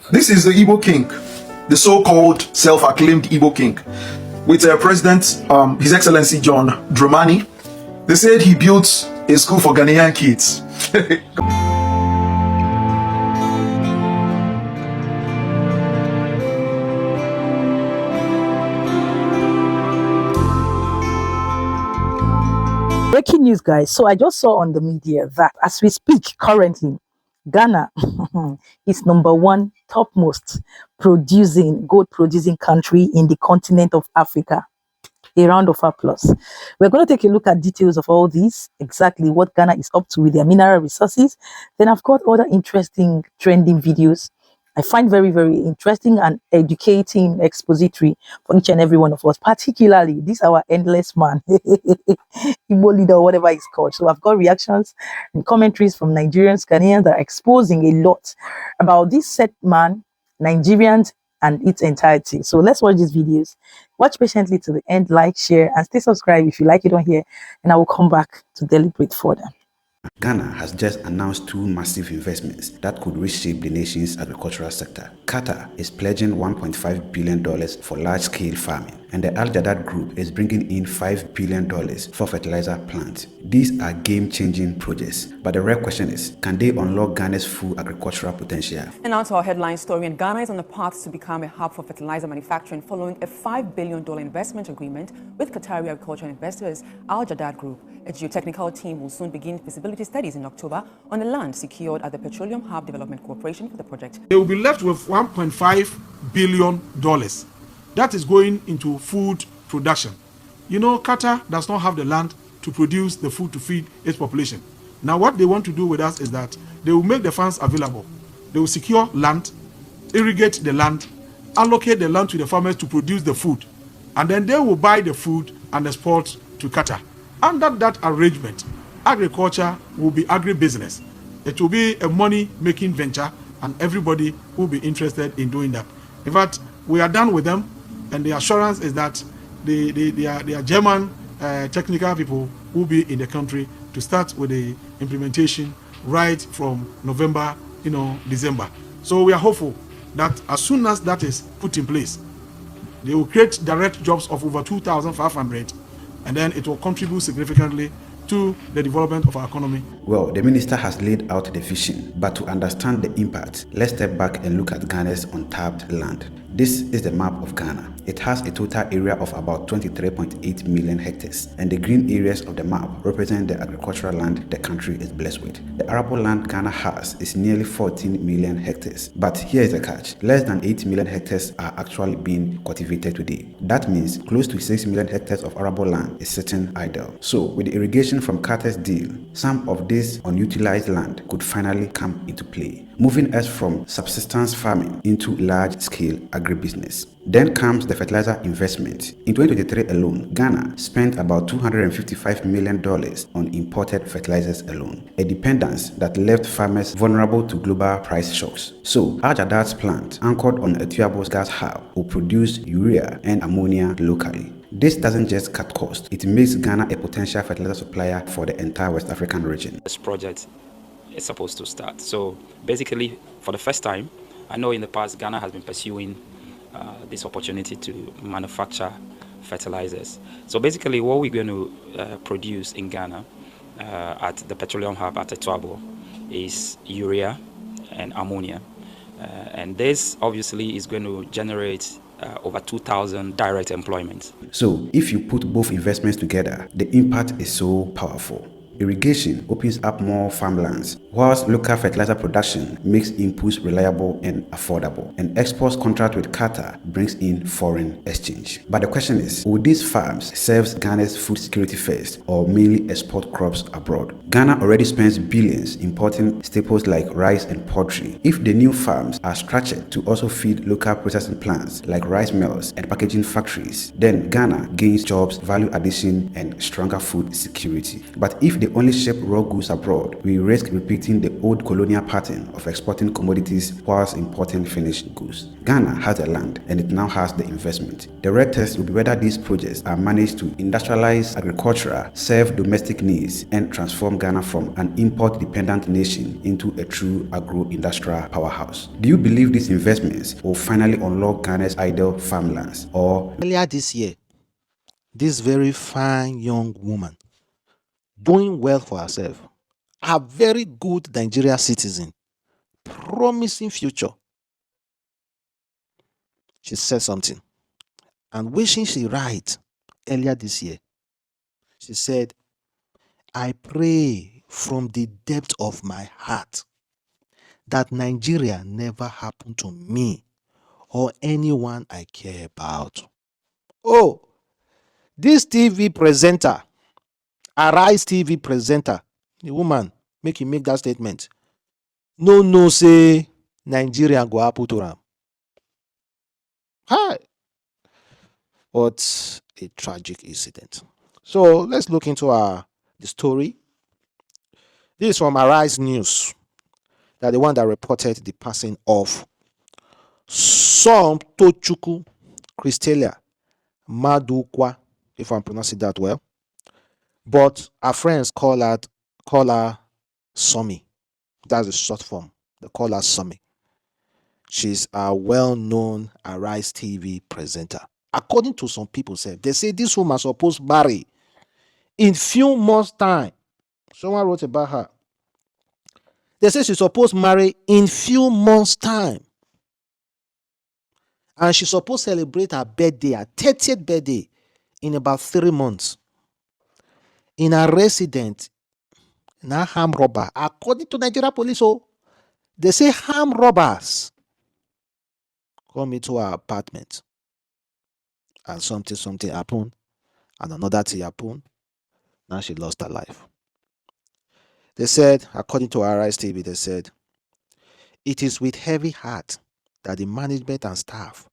This is the Igbo king, the so-called self-acclaimed Igbo king, with President His Excellency John Dramani. They said he built a school for Ghanaian kids. Breaking news, guys. So I just saw on the media that as we speak currently, Ghana is #1 topmost gold producing country in the continent of Africa. A round of applause. We're going to take a look at details of all these, exactly what Ghana is up to with their mineral resources. Then I've got other interesting trending videos I find very, very interesting and educating, expository for each and every one of us, particularly this our endless man, Igbo leader, or whatever it's called. So I've got reactions and commentaries from Nigerians, Ghanaians that are exposing a lot about this set man, Nigerians, and its entirety. So let's watch these videos. Watch patiently to the end, like, share, and stay subscribed if you like it on here, and I will come back to deliberate further. Ghana has just announced 2 massive investments that could reshape the nation's agricultural sector. Qatar is pledging $1.5 billion for large-scale farming, and the Al Jadad Group is bringing in $5 billion for fertilizer plants. These are game-changing projects, but the real question is, can they unlock Ghana's full agricultural potential? And now to our headline story, and Ghana is on the path to become a hub for fertilizer manufacturing following a $5 billion investment agreement with Qatari agricultural investors Al Jadad Group. A geotechnical team will soon begin feasibility studies in October on the land secured at the Petroleum Hub Development Corporation for the project. They will be left with $1.5 billion. That is going into food production. You know, Qatar does not have the land to produce the food to feed its population. Now, what they want to do with us is that they will make the funds available. They will secure land, irrigate the land, allocate the land to the farmers to produce the food, and then they will buy the food and export to Qatar. Under that arrangement, agriculture will be agribusiness. It will be a money-making venture, and everybody will be interested in doing that. In fact, we are done with them, and the assurance is that their German technical people will be in the country to start with the implementation right from November, December. So we are hopeful that as soon as that is put in place, they will create direct jobs of over 2,500, and then it will contribute significantly to the development of our economy. Well, the minister has laid out the vision, but to understand the impact, let's step back and look at Ghana's untapped land. This is the map of Ghana. It has a total area of about 23.8 million hectares, and the green areas of the map represent the agricultural land the country is blessed with. The arable land Ghana has is nearly 14 million hectares, but here is the catch. Less than 8 million hectares are actually being cultivated today. That means close to 6 million hectares of arable land is sitting idle. So, with the irrigation from Qatar's deal, some of this unutilized land could finally come into play, moving us from subsistence farming into large-scale agribusiness. Then comes the fertilizer investment. In 2023 alone, Ghana spent about $255 million on imported fertilizers alone, a dependence that left farmers vulnerable to global price shocks. So, Al Jadad's plant, anchored on IGBO'S gas hub, will produce urea and ammonia locally. This doesn't just cut costs, it makes Ghana a potential fertilizer supplier for the entire West African region. This project is supposed to start. So basically, for the first time, I know in the past Ghana has been pursuing this opportunity to manufacture fertilizers. So basically what we're going to produce in Ghana at the Petroleum Hub at Etwabo is urea and ammonia. And this obviously is going to generate over 2,000 direct employment. So if you put both investments together, the impact is so powerful. Irrigation opens up more farmlands, whilst local fertilizer production makes inputs reliable and affordable. An exports contract with Qatar brings in foreign exchange. But the question is, will these farms serve Ghana's food security first or mainly export crops abroad? Ghana already spends billions importing staples like rice and poultry. If the new farms are structured to also feed local processing plants like rice mills and packaging factories, then Ghana gains jobs, value addition, and stronger food security. But if they only ship raw goods abroad, we risk repeating the old colonial pattern of exporting commodities whilst importing finished goods. Ghana has the land and it now has the investment. The real test will be whether these projects are managed to industrialize agriculture, serve domestic needs, and transform Ghana from an import-dependent nation into a true agro-industrial powerhouse. Do you believe these investments will finally unlock Ghana's idle farmlands, or Earlier this year, this very fine young woman, doing well for herself, a very good Nigeria citizen, promising future, she said something, and wishing she right earlier this year. She said, I pray from the depth of my heart that Nigeria never happened to me or anyone I care about. Oh, this TV presenter, Arise TV presenter, the woman make him make that statement. No, say Nigeria go happen to am. Hi. What a tragic incident. So let's look into the story. This is from Arise News. That the one that reported the passing of Som Tochukwu Christelia Madukwa, if I'm pronouncing that well. But our friends call her Somi. That's the short form. They call her Somi. She's a well-known Arise TV presenter. According to some people, they say this woman is supposed to marry in few months' time. Someone wrote about her. They say she's supposed to marry in few months' time. And she's supposed to celebrate her birthday, her 30th birthday, in about 3 months. In a residence, in a armed robber. According to Nigeria police, they say armed robbers come into her apartment. And something happened. And another thing happened. Now she lost her life. They said, according to Arise TV, they said, it is with heavy heart that the management and staff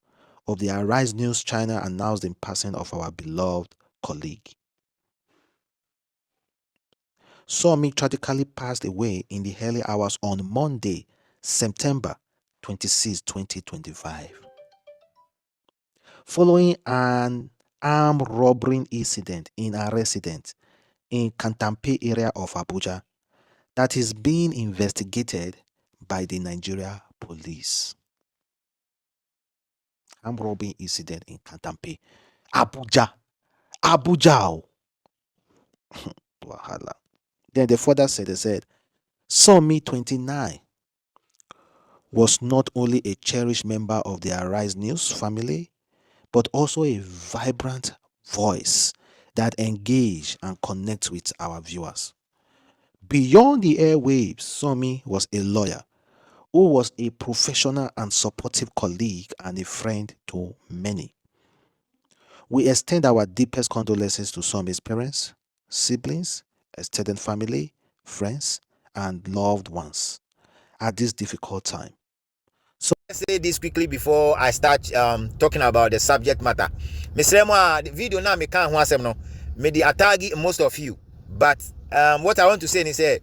of the Arise News China announced the passing of our beloved colleague. Somi tragically passed away in the early hours on Monday, September 26, 2025. Following an armed robbery incident in a residence in Kantampe area of Abuja that is being investigated by the Nigeria police. Armed robbery incident in Kantampe, Abuja. Wahala. Then they further said, Somi 29 was not only a cherished member of the Arise News family, but also a vibrant voice that engage and connect with our viewers. Beyond the airwaves, Somi was a lawyer who was a professional and supportive colleague and a friend to many. We extend our deepest condolences to Somi's parents, siblings, extended family, friends, and loved ones at this difficult time. So let's say this quickly before I start talking about the subject matter. Mr. The video now me can't want no. Me the attag most of you, but what I want to say is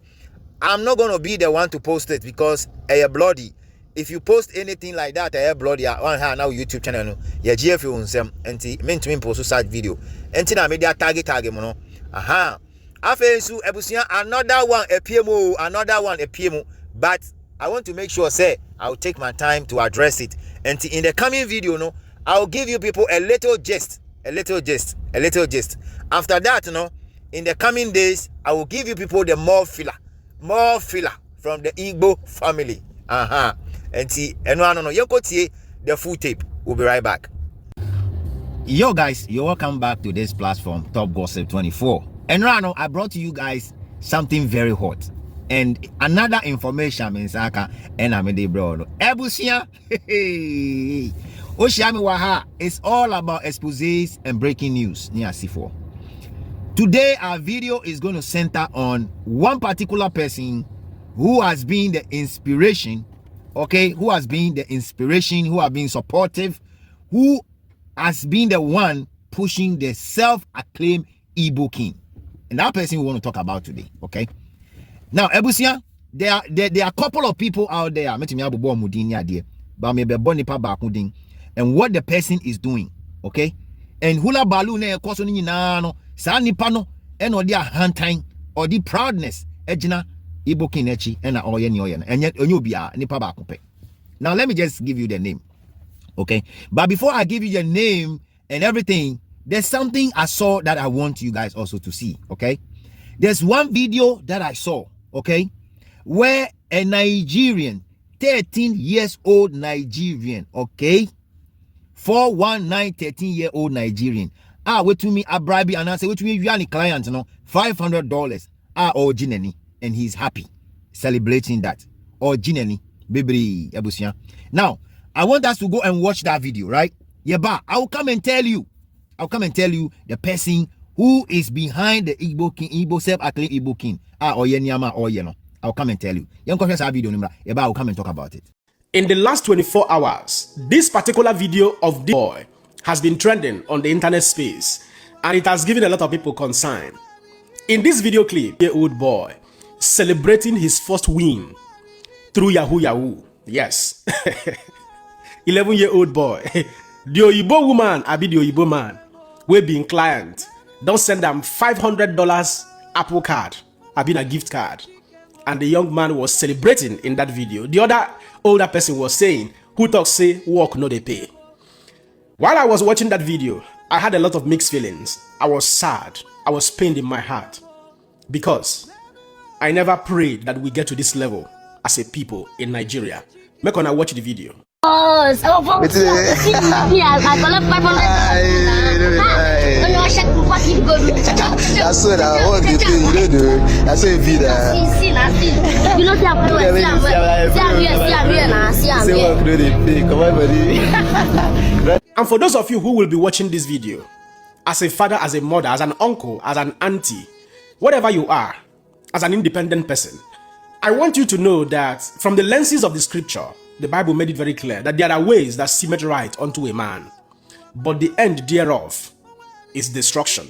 I'm not gonna be the one to post it because bloody. If you post anything like that, bloody on her now YouTube channel no. Yeah, GF on some anti meant to post such video. Anti na media tag mo no. Aha. Afensu ebusia another one a PMO, but I want to make sure I'll take my time to address it. And in the coming video, no, I'll give you people a little gist. After that, in the coming days, I will give you people the more filler from the Igbo family. And see, the full tape. We'll be right back. Yo guys, you're welcome back to this platform, Top Gossip 24. And right now, I brought to you guys something very hot. And another information means and I'm a bro. Ebusia, Oshiami Waha, it's all about exposés and breaking news near C4. Today, our video is going to center on one particular person who has been the inspiration, who has been supportive, who has been the one pushing the self-acclaimed Igbo king. And that person we want to talk about today, okay? Now, Ebusia, there are a couple of people out there, and what the person is doing, okay? And hula balloon no sa nipa no and or their hand time or the proudness ejina Igbo king echi and oye ni oye and yet onyo nipa ba kupe. Now let me just give you the name, okay? But before I give you the name and everything, there's something I saw that I want you guys also to see, okay? There's one video that I saw, okay, where a Nigerian, 13 years old Nigerian, okay, 419 13-year-old Nigerian, wait to me a bribe and I say wait to me you are the client, no, $500 originally, and he's happy celebrating that originally, baby Ebusia. Now I want us to go and watch that video, right? Yeah, but I'll come and tell you the person who is behind the Igbo self-acclaimed Igbo king. I'll come and tell you. I'll come and talk about it. In the last 24 hours, this particular video of this boy has been trending on the internet space, and it has given a lot of people concern. In this video clip, the old boy celebrating his first win through Yahoo. Yes. 11-year-old boy. The Oyibo woman, the Oyibo man, will be in client. Don't send them $500 Apple card, a gift card. And the young man was celebrating in that video. The other older person was saying, who talks say work no they pay. While I was watching that video, I had a lot of mixed feelings. I was sad. I was pained in my heart. Because I never prayed that we get to this level as a people in Nigeria. Make on I watch the video. I collect 500. That's what I want to do. That's what you do. And for those of you who will be watching this video, as a father, as a mother, as an uncle, as an auntie, whatever you are, as an independent person, I want you to know that from the lenses of the scripture, the Bible made it very clear that there are ways that seemeth right unto a man, but the end thereof is destruction.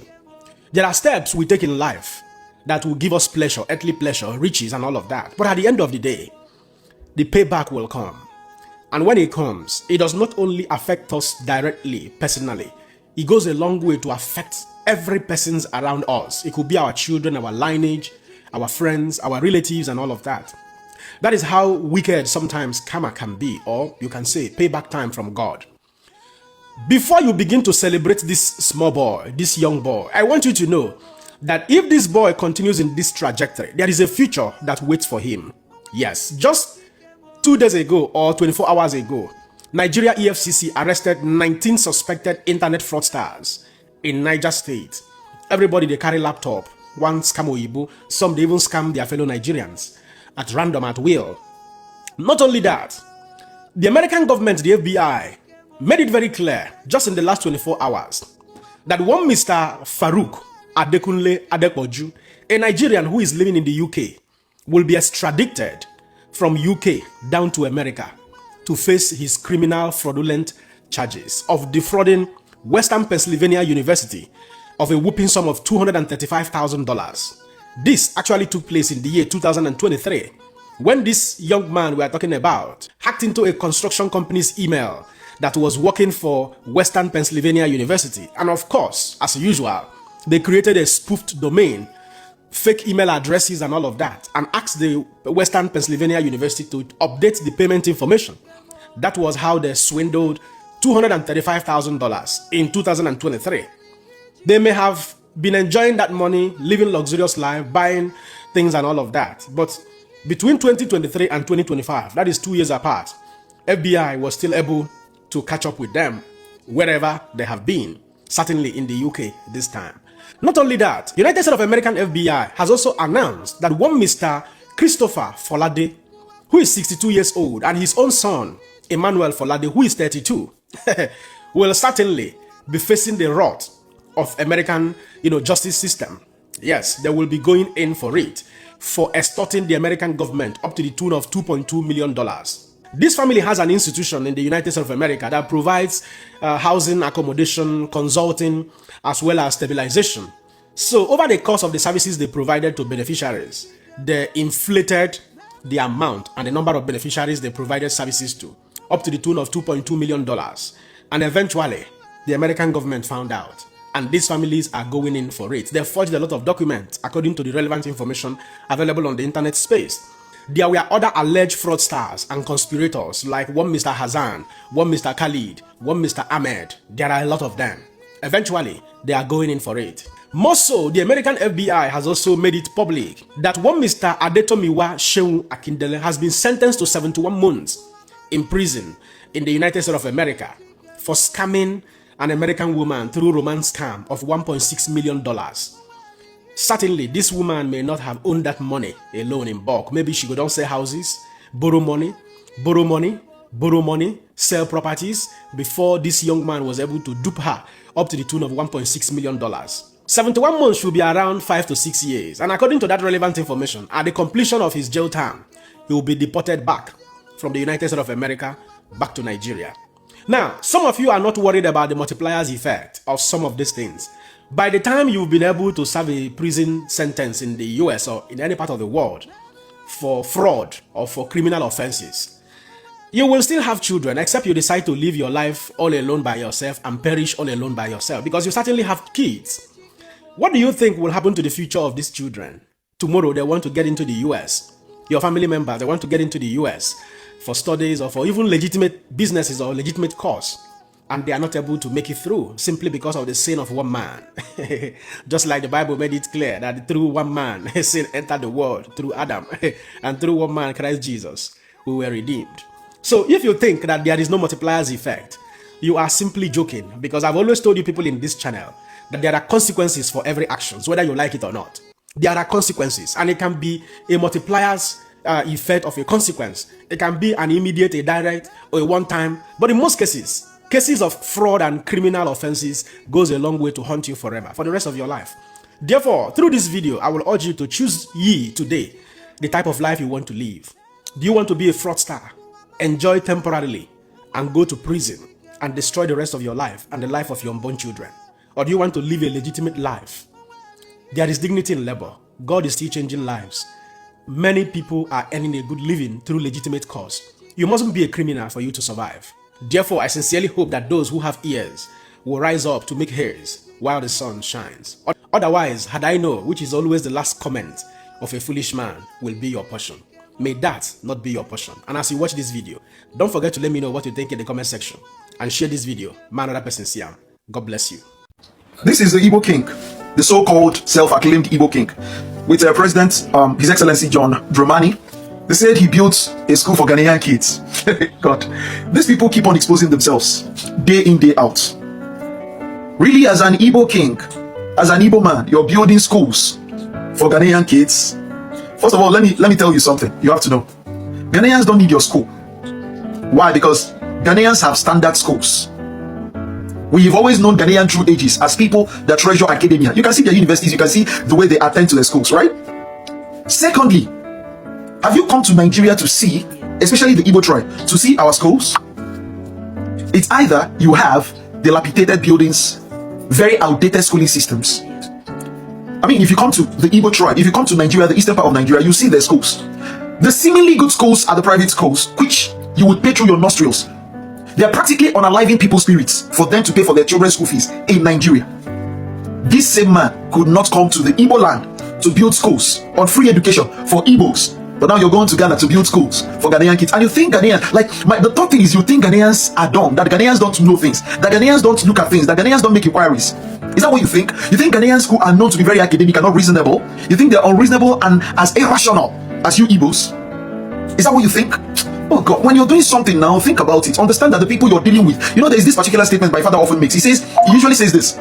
There are steps we take in life that will give us pleasure, earthly pleasure, riches, and all of that. But at the end of the day, the payback will come. And when it comes, it does not only affect us directly, personally, it goes a long way to affect every person's around us. It could be our children, our lineage, our friends, our relatives, and all of that. That is how wicked sometimes karma can be, or you can say payback time from God. Before you begin to celebrate this small boy, this young boy, I want you to know that if this boy continues in this trajectory, there is a future that waits for him. Yes, just 2 days ago or 24 hours ago, Nigeria EFCC arrested 19 suspected internet fraudsters in Niger State. Everybody they carry laptop, one scam Oyibo, some they even scam their fellow Nigerians at random, at will. Not only that, the American government, the FBI, made it very clear just in the last 24 hours that one Mr. Farouk Adekunle Adepoju, a Nigerian who is living in the UK, will be extradited from UK down to America to face his criminal fraudulent charges of defrauding Western Pennsylvania University of a whooping sum of $235,000. This actually took place in the year 2023, when this young man we are talking about hacked into a construction company's email that was working for Western Pennsylvania University. And of course, as usual, they created a spoofed domain, fake email addresses and all of that, and asked the Western Pennsylvania University to update the payment information. That was how they swindled $235,000 in 2023. They may have been enjoying that money, living luxurious life, buying things and all of that. But between 2023 and 2025, that is 2 years apart, FBI was still able to catch up with them wherever they have been, certainly in the UK this time. Not only that, United States of American FBI has also announced that one Mr. Christopher Folade, who is 62 years old, and his own son, Emmanuel Folade, who is 32, will certainly be facing the wrath of American, justice system. Yes, they will be going in for it, for extorting the American government up to the tune of $2.2 million. This family has an institution in the United States of America that provides housing, accommodation, consulting, as well as stabilization So over the course of the services they provided to beneficiaries, they inflated the amount and the number of beneficiaries they provided services to up to the tune of $2.2 million. And eventually, the American government found out. And these families are going in for it. They forged a lot of documents according to the relevant information available on the internet space. There were other alleged fraudsters and conspirators like one Mr. Hassan, one Mr. Khalid, one Mr. Ahmed. There are a lot of them. Eventually, they are going in for it. More so, the American FBI has also made it public that one Mr. Adetomiwa Shehu Akindele has been sentenced to 71 months in prison in the United States of America for scamming an American woman through romance scam of $1.6 million. Certainly, this woman may not have owned that money alone in bulk. Maybe she could don't sell houses, borrow money, sell properties before this young man was able to dupe her up to the tune of $1.6 million. 71 months should be around 5 to 6 years. And according to that relevant information, at the completion of his jail term, he will be deported back from the United States of America back to Nigeria. Now, some of you are not worried about the multipliers effect of some of these things. By the time you've been able to serve a prison sentence in the US or in any part of the world for fraud or for criminal offenses, you will still have children, except you decide to live your life all alone by yourself and perish all alone by yourself, because you certainly have kids. What do you think will happen to the future of these children? Tomorrow they want to get into the US. Your family members, they want to get into the US for studies or for even legitimate businesses or legitimate cause. And they are not able to make it through simply because of the sin of one man. Just like the Bible made it clear that through one man, sin entered the world through Adam. And through one man, Christ Jesus, we were redeemed. So if you think that there is no multipliers effect, you are simply joking, because I've always told you people in this channel that there are consequences for every action, whether you like it or not. There are consequences, and it can be a multipliers effect of a consequence. It can be an immediate, a direct, or a one-time. But in most cases of fraud and criminal offenses goes a long way to haunt you forever, for the rest of your life. Therefore, through this video, I will urge you to choose today the type of life you want to live. Do you want to be a fraudster, enjoy temporarily, and go to prison and destroy the rest of your life and the life of your unborn children? Or do you want to live a legitimate life? There is dignity in labor. God is still changing lives. Many people are earning a good living through legitimate cause. You mustn't be a criminal for you to survive. Therefore, I sincerely hope that those who have ears will rise up to make hairs while the sun shines. Otherwise, had I know, which is always the last comment of a foolish man, will be your portion. May that not be your portion. And as you watch this video, don't forget to let me know what you think in the comment section. And share this video. Man, another person see him. God bless you. This is the Igbo king, the so-called self-acclaimed Igbo king, with President, His Excellency John Dramani. They said he built a school for Ghanaian kids. God, these people keep on exposing themselves day in, day out. Really, as an Igbo king, as an Igbo man, you're building schools for Ghanaian kids? First of all, let me tell you something you have to know. Ghanaians don't need your school. Why? Because Ghanaians have standard schools. We've always known Ghanaian through ages as people that treasure academia. You can see their universities, you can see the way they attend to their schools, right? Secondly, have you come to Nigeria to see, especially the Igbo tribe, to see our schools? It's either you have dilapidated buildings, very outdated schooling systems. I mean, if you come to the Igbo tribe, if you come to Nigeria, the eastern part of Nigeria, you see their schools. The seemingly good schools are the private schools, which you would pay through your nostrils. They are practically unaliving people's spirits for them to pay for their children's school fees in Nigeria. This same man could not come to the Igbo land to build schools on free education for Igbos. But now you're going to Ghana to build schools for Ghanaian kids. And you think Ghanaians, the third thing is you think Ghanaians are dumb, that Ghanaians don't know things, that Ghanaians don't look at things, that Ghanaians don't make inquiries. Is that what you think? You think Ghanaians who are known to be very academic are not reasonable? You think they're unreasonable and as irrational as you Igbos? Is that what you think? Oh God, when you're doing something now, think about it. Understand that the people you're dealing with, you know, there's this particular statement my father often makes. He usually says this,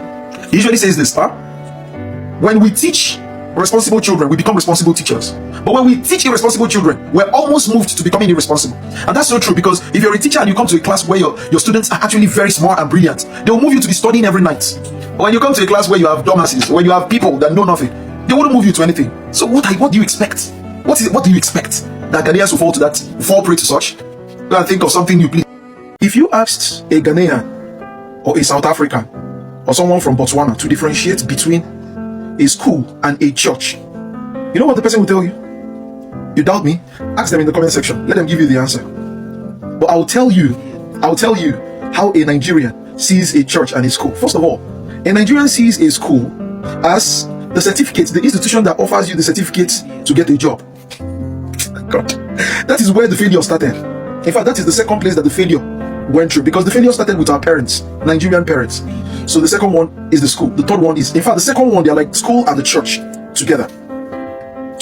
when we teach responsible children, we become responsible teachers. But when we teach irresponsible children, we're almost moved to becoming irresponsible. And that's so true, because if you're a teacher and you come to a class where your students are actually very smart and brilliant, they'll move you to be studying every night. But when you come to a class where you have dumbasses, where you have people that know nothing, they wouldn't move you to anything. So what do you expect? What do you expect? That Ghanaians will fall prey to such? Go and think of something new, please. If you asked a Ghanaian or a South African or someone from Botswana to differentiate between a school, and a church, you know what the person will tell you? You doubt me? Ask them in the comment section. Let them give you the answer. But I'll tell you how a Nigerian sees a church and a school. First of all, a Nigerian sees a school as the certificate, the institution that offers you the certificate to get a job. God, that is where the failure started. In fact, that is the second place that the failure went through, because the failure started with our parents, Nigerian parents. So the second one is the school. The third one is, in fact, the second one, they're like school and the church together.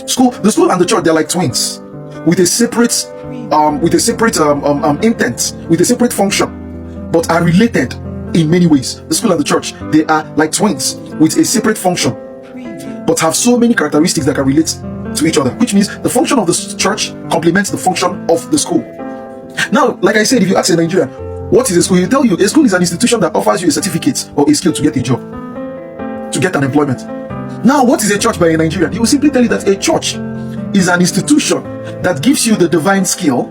The school and the church, they're like twins with a separate intent, with a separate function, but are related in many ways. The school and the church, they are like twins with a separate function, but have so many characteristics that can relate to each other, which means the function of the church complements the function of the school. Now, like I said, if you ask a Nigerian, what is a school? He'll tell you a school is an institution that offers you a certificate or a skill to get a job, to get an employment. Now, what is a church by a Nigerian? He will simply tell you that a church is an institution that gives you the divine skill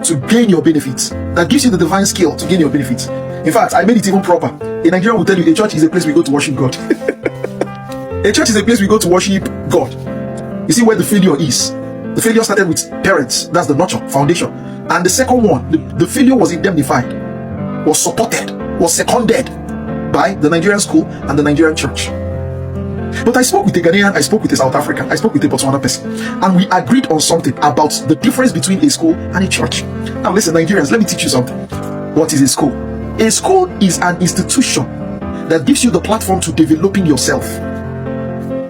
to gain your benefits. That gives you the divine skill to gain your benefits. In fact, I made it even proper. A Nigerian will tell you a church is a place we go to worship God. A church is a place we go to worship God. You see where the failure is. The failure started with parents. That's the nurture, foundation. And the second one, the failure was indemnified, was supported, was seconded by the Nigerian school and the Nigerian church. But I spoke with a Ghanaian, I spoke with a South African, I spoke with a Botswana person, and we agreed on something about the difference between a school and a church. Now listen, Nigerians, let me teach you something. What is a school? A school is an institution that gives you the platform to developing yourself.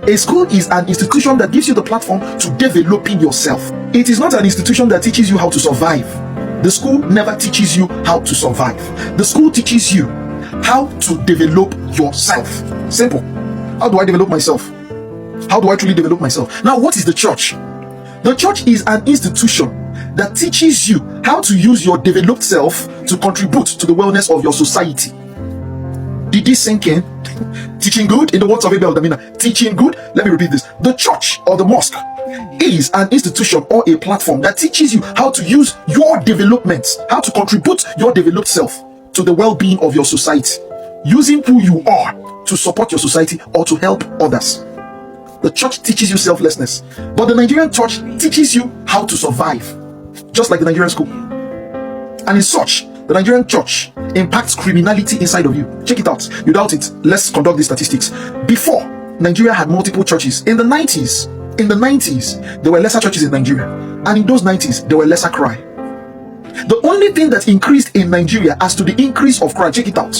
A school is an institution that gives you the platform to developing yourself. It is not an institution that teaches you how to survive. The school never teaches you how to survive. The school teaches you how to develop yourself. Simple. How do I develop myself? How do I truly develop myself? Now, what is the church? The church is an institution that teaches you how to use your developed self to contribute to the wellness of your society. Did this sink in? Teaching good? In the words of Abel Damina, teaching good? Let me repeat this. The church or the mosque is an institution or a platform that teaches you how to use your development, how to contribute your developed self to the well-being of your society, using who you are to support your society or to help others. The church teaches you selflessness, but the Nigerian church teaches you how to survive, just like the Nigerian school. And in such, the Nigerian church impacts criminality inside of you. Check it out. You doubt it? Let's conduct the statistics. Before, Nigeria had multiple churches. In the 90s, there were lesser churches in Nigeria. And in those 90s, there were lesser crime. The only thing that increased in Nigeria as to the increase of crime, check it out.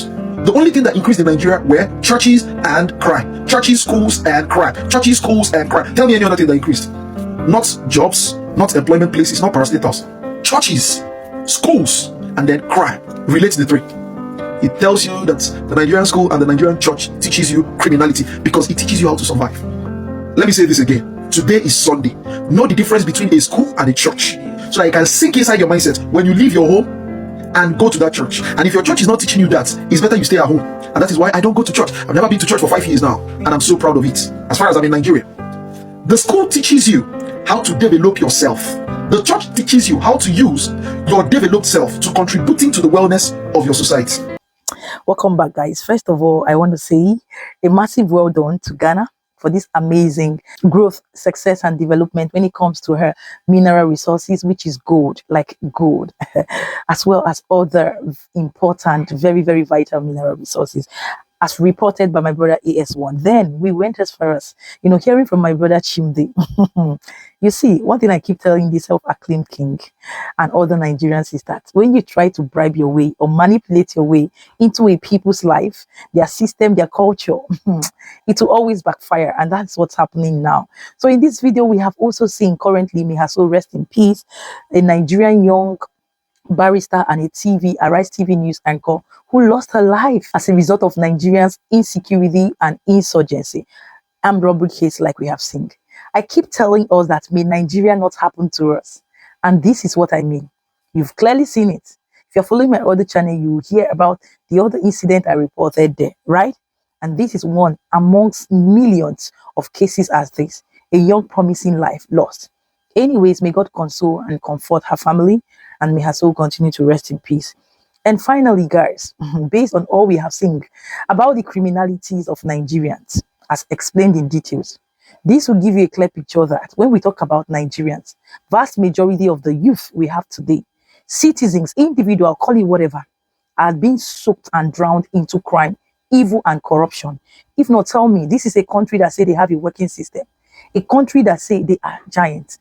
The only thing that increased in Nigeria were churches and crime. Churches, schools, and crime. Churches, schools, and crime. Tell me any other thing that increased. Not jobs, not employment places, not parastatus. Churches, schools, and then crime. Relate the three. It tells you that the Nigerian school and the Nigerian church teaches you criminality because it teaches you how to survive. Let me say this again. Today is Sunday. Know the difference between a school and a church, so that it can sink inside your mindset when you leave your home and go to that church. And if your church is not teaching you that, it's better you stay at home. And that is why I don't go to church. I've never been to church for 5 years now, and I'm so proud of it, as far as I'm in Nigeria. The school teaches you how to develop yourself. The church teaches you how to use your developed self to contributing to the wellness of your society. Welcome back, guys. First of all, I want to say a massive well done to Ghana for this amazing growth, success, and development when it comes to her mineral resources, which is gold, like gold, as well as other important, very, very vital mineral resources, as reported by my brother AS1. Then we went as far as, hearing from my brother Chimde. You see, one thing I keep telling this self-acclaimed king and other Nigerians is that when you try to bribe your way or manipulate your way into a people's life, their system, their culture, it will always backfire. And that's what's happening now. So in this video, we have also seen currently, may her soul rest in peace, a Nigerian young barrister and a Rise TV news anchor who lost her life as a result of Nigerians' insecurity and insurgency. Armed robbery case like we have seen. I keep telling us that may Nigeria not happen to us. And this is what I mean. You've clearly seen it. If you're following my other channel, you will hear about the other incident I reported there, right? And this is one amongst millions of cases as this. A young promising life lost. Anyways, may God console and comfort her family, and may her soul continue to rest in peace. And finally, guys, based on all we have seen about the criminalities of Nigerians, as explained in details. This will give you a clear picture that when we talk about Nigerians, vast majority of the youth we have today, citizens, individual, call it whatever, are being soaked and drowned into crime, evil, and corruption. If not, tell me, this is a country that say they have a working system, a country that say they are giant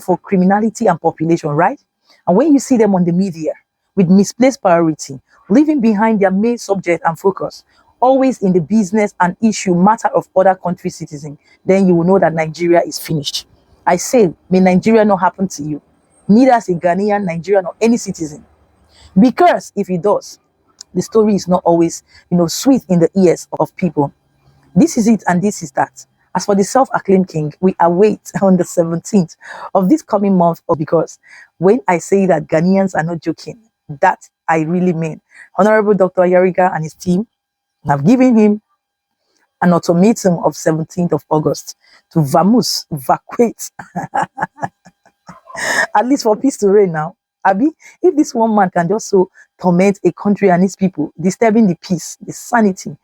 for criminality and population, right? And when you see them on the media with misplaced priority, leaving behind their main subject and focus, always in the business and issue matter of other country citizens, then you will know that Nigeria is finished. I say, may Nigeria not happen to you, neither as a Ghanaian, Nigerian, or any citizen. Because if it does, the story is not always, sweet in the ears of people. This is it and this is that. As for the self-acclaimed king, we await on the 17th of this coming month, because when I say that Ghanaians are not joking, that I really mean. Honorable Dr. Yariga and his team have given him an ultimatum of 17th of August to vacate, at least for peace to reign now. Abi, if this one man can just so torment a country and its people, disturbing the peace, the sanity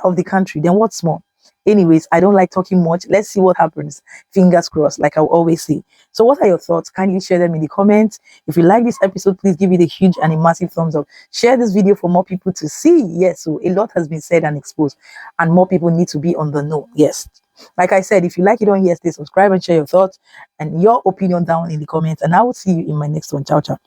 of the country, then what's more? Anyways, I don't like talking much. Let's see what happens. Fingers crossed, like I always say. So what are your thoughts? Kindly share them in the comments. If you like this episode, please give it a huge and a massive thumbs up. Share this video for more people to see. Yes, so a lot has been said and exposed, and more people need to be on the know. Yes. Like I said, if you like it on Yes, please subscribe and share your thoughts and your opinion down in the comments. And I will see you in my next one. Ciao, ciao.